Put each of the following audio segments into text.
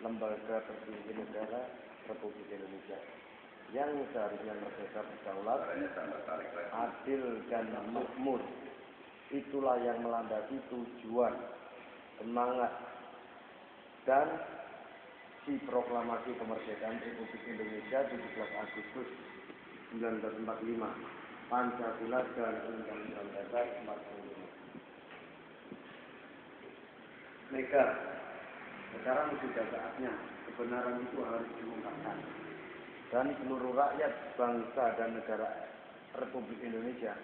lembaga tertinggi negara Republik Indonesia yang seharusnya merdeka, berdaulat, adil dan makmur. Itulah yang melandasi tujuan, semangat, dan si proklamasi kemerdekaan Republik Indonesia 17 Agustus 1945, Pancasila dan Undang-Undang Dasar 45. Mega, sekarang sudah saatnya kebenaran itu harus diungkapkan. Dan seluruh rakyat, bangsa dan negara Republik Indonesia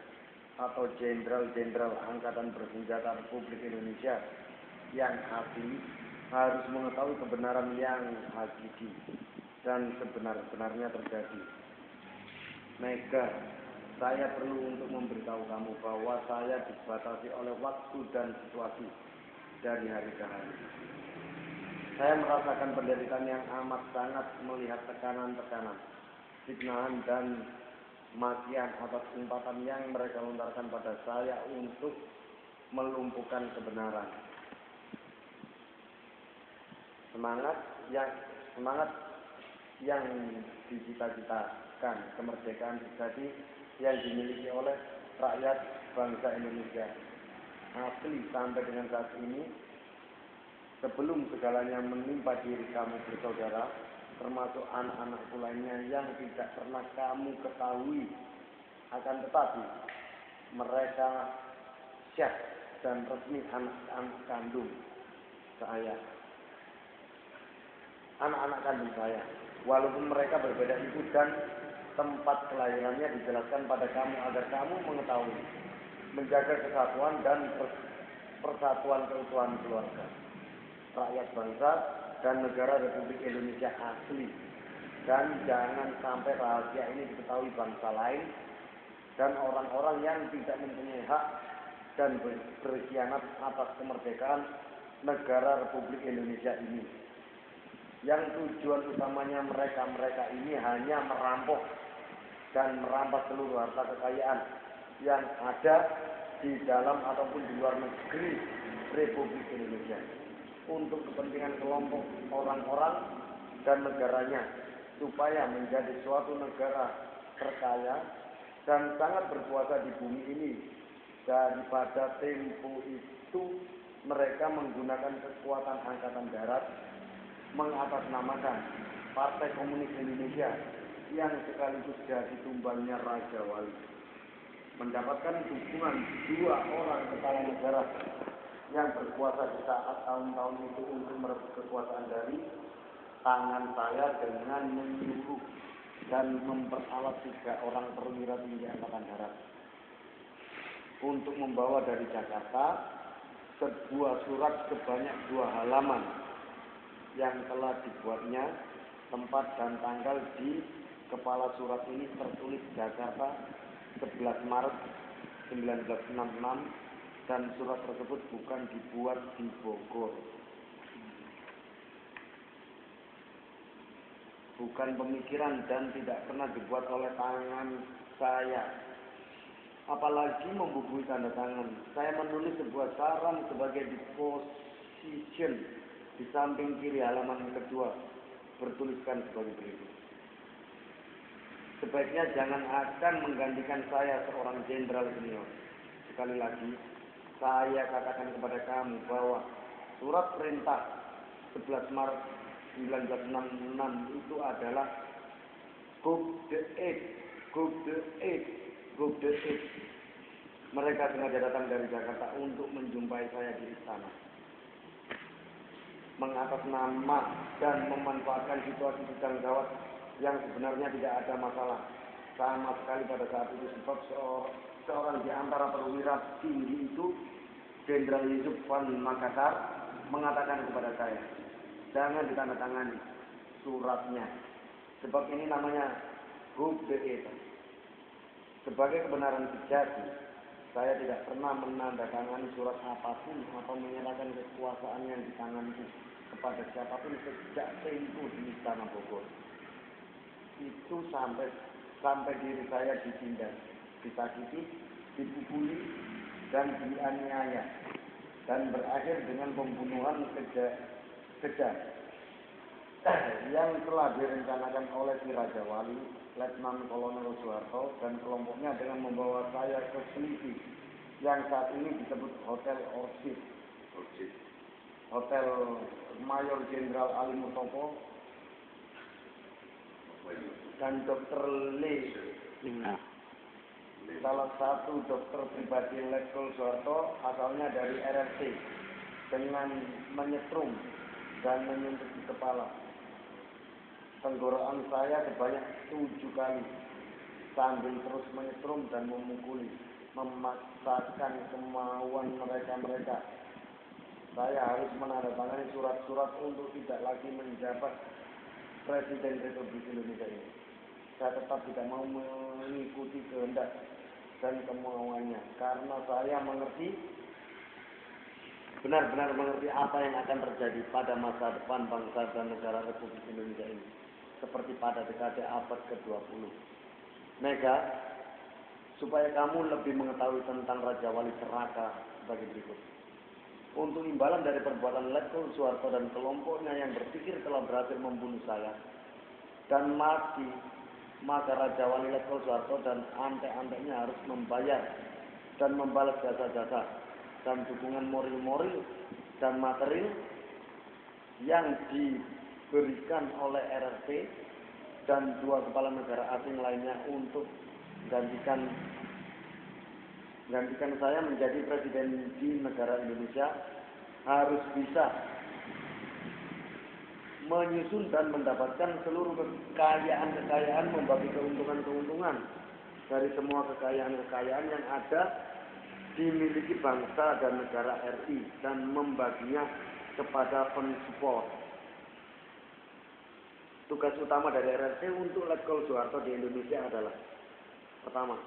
atau jenderal-jenderal Angkatan Bersenjata Republik Indonesia yang asli harus mengetahui kebenaran yang hakiki dan sebenar-benarnya terjadi. Mega, saya perlu untuk memberitahu kamu bahwa saya dibatasi oleh waktu dan situasi dari hari ke hari. Saya merasakan penderitaan yang amat sangat melihat tekanan-tekanan, fitnahan dan makian atas umpatan yang mereka lontarkan pada saya untuk melumpuhkan kebenaran. Semangat yang dicita-citakan, kemerdekaan sejati yang dimiliki oleh rakyat bangsa Indonesia asli sampai dengan saat ini, sebelum segalanya menimpa diri kamu bersaudara, termasuk anak-anakku lainnya yang tidak pernah kamu ketahui, akan tetapi mereka syah dan resmi anak-anak kandung saya, anak-anak kandung saya, walaupun mereka berbeda ibu dan tempat kelahirannya dijelaskan pada kamu agar kamu mengetahui, menjaga kesatuan dan persatuan keutuhan keluarga, rakyat bangsa dan negara Republik Indonesia asli. Dan jangan sampai rahasia ini diketahui bangsa lain dan orang-orang yang tidak mempunyai hak dan berkhianat atas kemerdekaan negara Republik Indonesia ini. Yang tujuan utamanya mereka ini hanya merampok dan merampas seluruh harta kekayaan yang ada di dalam ataupun di luar negeri Republik Indonesia untuk kepentingan kelompok orang-orang dan negaranya, supaya menjadi suatu negara terkaya dan sangat berkuasa di bumi ini. Daripada tempo itu mereka menggunakan kekuatan angkatan darat mengatasnamakan Partai Komunis Indonesia yang sekaligus jadi tumbalnya Raja Wali, mendapatkan dukungan dua orang kepala negara yang berkuasa di saat tahun-tahun itu untuk merebut kekuasaan dari tangan saya dengan menyuruh dan memperalat 3 orang perwira tinggi angkatan darat untuk membawa dari Jakarta sebuah surat sebanyak 2 halaman yang telah dibuatnya. Tempat dan tanggal di kepala surat ini tertulis Jakarta 11 Maret 1966 dan surat tersebut bukan dibuat di Bogor. Bukan pemikiran dan tidak pernah dibuat oleh tangan saya. Apalagi membubuhi tanda tangan. Saya menulis sebuah saran sebagai disposition di samping kiri halaman kedua, bertuliskan sebagai berikut. Sebaiknya jangan akan menggantikan saya seorang jenderal senior. Sekali lagi, saya katakan kepada kamu bahwa surat perintah 11 Maret 1966 itu adalah Gub de Eid. Mereka sengaja datang dari Jakarta untuk menjumpai saya di istana, mengatasnama dan memanfaatkan situasi sedang gawat yang sebenarnya tidak ada masalah sama sekali pada saat itu, sebab seorang di antara perwira tinggi itu, Jenderal Yusuf van Makassar, mengatakan kepada saya, jangan ditandatangani suratnya, sebab ini namanya Gub de Eid. Sebagai kebenaran sejati, saya tidak pernah menandatangani surat apapun atau menyerahkan kekuasaan yang di tanganku kepada siapapun sejak tempo di Istana Bogor. Itu sampai diri saya ditindas, disakiti, dipukuli, dan dianiaya, dan berakhir dengan pembunuhan kejam yang telah direncanakan oleh si Raja Wali, Letnan Kolonel Soeharto dan kelompoknya dengan membawa saya ke Selipi yang saat ini disebut Hotel Orchid, Hotel Mayor Jenderal Ali Mustopo dan Dr. Lee, salah satu dokter pribadi Letkol Soeharto, asalnya dari RRC, dengan menyetrum dan menyentuh di kepala. Tenggorokan saya sebanyak 7 kali sambil terus menyetrum dan memukuli, memaksakan kemauan mereka. Saya harus menandatangani surat-surat untuk tidak lagi menjabat Presiden Republik Indonesia ini. Saya tetap tidak mau mengikuti kehendak dan kemauannya karena saya benar-benar mengerti apa yang akan terjadi pada masa depan bangsa dan negara Republik Indonesia ini, seperti pada dekade abad ke-20. Mega, supaya kamu lebih mengetahui tentang Raja Wali Seraka sebagai berikut. Untuk imbalan dari perbuatan Letkol Soeharto dan kelompoknya yang berpikir telah berhasil membunuh saya dan mati, maka Raja Wali Letkol Soeharto dan antek-anteknya harus membayar dan membalas jasa-jasa dan dukungan moral dan material yang diberikan oleh RRC dan 2 kepala negara asing lainnya untuk gantikan saya menjadi presiden di negara Indonesia. Harus bisa menyusun dan mendapatkan seluruh kekayaan, membagi keuntungan dari semua kekayaan yang ada dimiliki bangsa dan negara RI dan membaginya kepada pensupport. Tugas utama dari RRC untuk Letkol Soeharto di Indonesia adalah: pertama,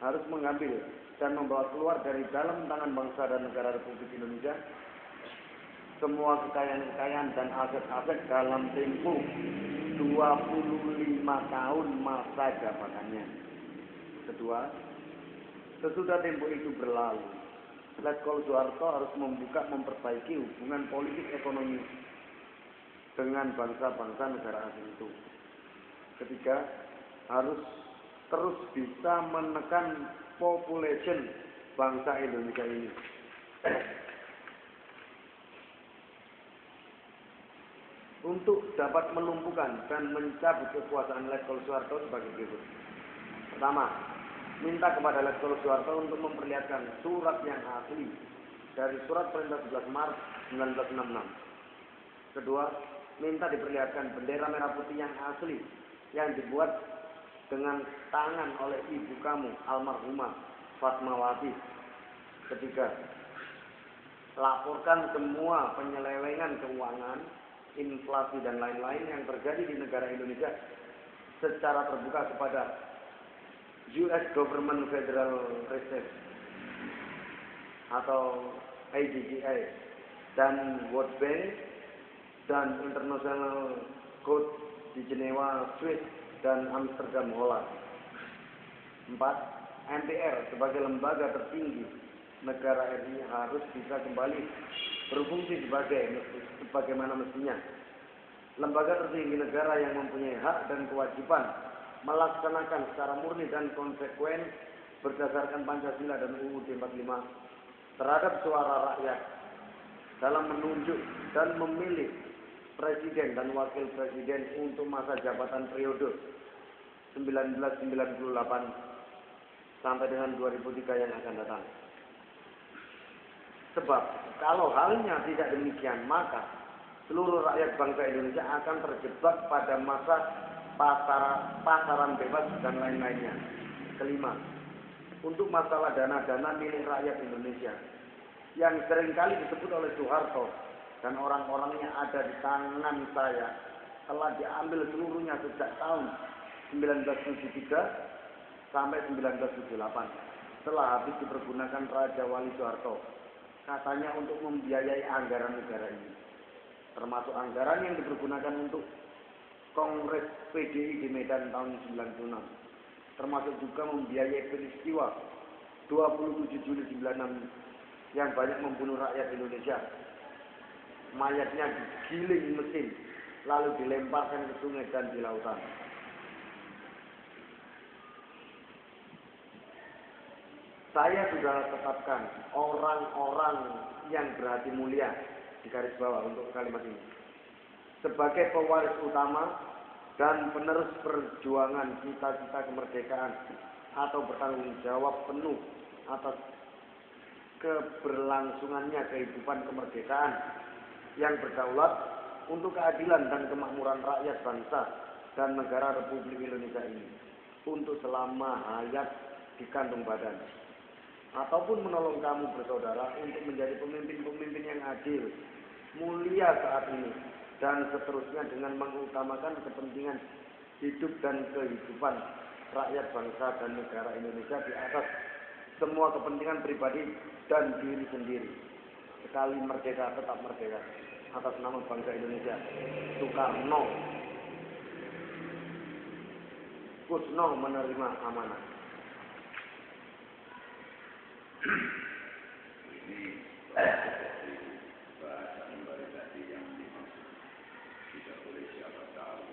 harus mengambil dan membawa keluar dari dalam tangan bangsa dan negara Republik Indonesia semua kekayaan dan aset-aset dalam tempo 25 tahun masa jabatannya. Kedua, sesudah tempo itu berlalu, Letkol Soeharto harus memperbaiki hubungan politik ekonomi dengan bangsa-bangsa negara asing itu. Ketiga, harus terus bisa menekan population bangsa Indonesia ini. Untuk dapat menumpukan dan mencabut kekuasaan Letkol Soeharto sebagai berikut. Pertama, minta kepada Letkol Soeharto untuk memperlihatkan surat yang asli dari surat perintah 11 Maret 1966. Kedua, minta diperlihatkan bendera merah putih yang asli yang dibuat dengan tangan oleh ibu kamu, almarhumah Fatmawati. Ketiga, laporkan semua penyelewengan keuangan, inflasi dan lain-lain yang terjadi di negara Indonesia secara terbuka kepada US Government Federal Reserve atau IDGA dan World Bank dan International Code di Jenewa, Swiss dan Amsterdam, Holland. 4. MPR sebagai lembaga tertinggi negara RI harus bisa kembali berfungsi sebagaimana mestinya. Lembaga tertinggi negara yang mempunyai hak dan kewajiban melaksanakan secara murni dan konsekuen berdasarkan Pancasila dan UUD 45 terhadap suara rakyat dalam menunjuk dan memilih presiden dan wakil presiden untuk masa jabatan periode 1998 sampai dengan 2003 yang akan datang. Sebab kalau halnya tidak demikian, maka seluruh rakyat bangsa Indonesia akan terjebak pada masa pasaran bebas dan lain-lainnya. Kelima, untuk masalah dana-dana milik rakyat Indonesia yang seringkali disebut oleh Soeharto dan orang-orangnya ada di tangan saya telah diambil seluruhnya sejak tahun 1973 sampai 1978 setelah habis dipergunakan Raja Wali Soeharto, katanya untuk membiayai anggaran negara ini, termasuk anggaran yang dipergunakan untuk Kongres PDI di Medan tahun 96, termasuk juga membiayai peristiwa 27 Juli 96 yang banyak membunuh rakyat Indonesia. Mayatnya digiling mesin lalu dilemparkan ke sungai dan di lautan. Saya sudah tetapkan orang-orang yang berhati mulia, di garis bawah untuk kalimat ini, sebagai pewaris utama dan penerus perjuangan cita-cita kemerdekaan atau bertanggung jawab penuh atas keberlangsungannya kehidupan kemerdekaan yang berdaulat untuk keadilan dan kemakmuran rakyat bangsa dan negara Republik Indonesia ini untuk selama hayat di kandung badan, ataupun menolong kamu bersaudara untuk menjadi pemimpin-pemimpin yang adil, mulia saat ini dan seterusnya dengan mengutamakan kepentingan hidup dan kehidupan rakyat bangsa dan negara Indonesia di atas semua kepentingan pribadi dan diri sendiri. Sekali merdeka tetap merdeka. Atas nama bangsa Indonesia, Soekarno. Kusno menerima amanah. Ini bahasa kembali tadi yang dimaksud tidak boleh siapa tahu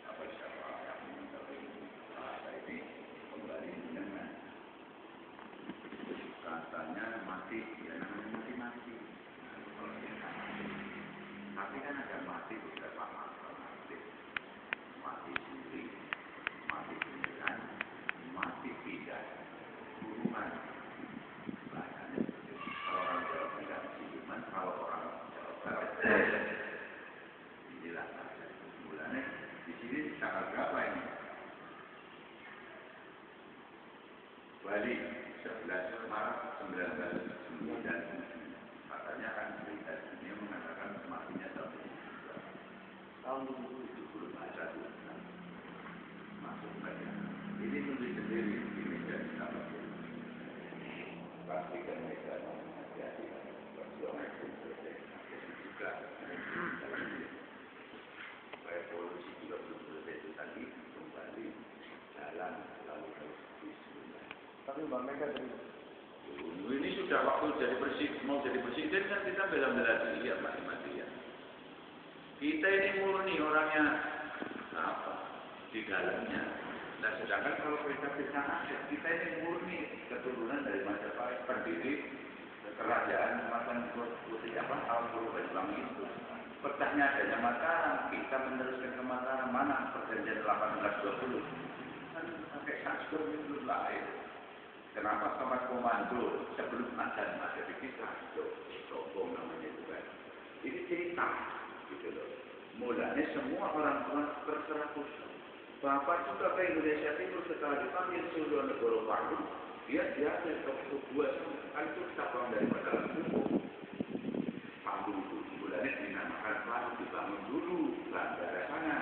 apa siapa yang mengetahui bahasa ini kembali dengan katanya mati, ya namanya mati-mati. Tapi kan ada mati beberapa macam mati, mati suri, mati beneran, mati tidak, kurungan. Orang Jawa tidak siluman, kalau orang Jawa Barat inilah saja. Mulanya di sini tanggal berapa ini? Bali 11 Maret 1997. Katanya kan berita dunia mengatakan matinya tahun 70 ada masuk saja. Ini tulis sendiri di meja di kamar. Pastikan mereka hati-hati perjuangan itu selesai juga. Revolusi juga belum selesai itu tadi kembali jalan lalu harus bismillah. Tapi Mbak Mega ini sudah waktu mau jadi presiden kan kita bela-bela dia mati-mati ya. Kita ini murni orangnya apa di dalamnya. Nah sedangkan kalau kita aset kita ini murni keturunan dari Majapahit pendiri kerajaan putih apa tahun Banyuwangi itu. Petahnya adanya Mataram, kita meneruskan ke Mataram, mana perjanjian 1820 kan pakai Sastur itu lahir. Kenapa sama komando sebelum azan ada di kita sokong namanya itu kan. Ini cerita gitu loh. Mulanya semua orang tua berserah khusus. Bapak juga ke Indonesia Timur setelah dipanggil Sultan Negoro Palu, dia diambil ke dua kan itu cabang dari Mataram hukum. Palu itu mulanya dinamakan Palu dibangun dulu bandara sana.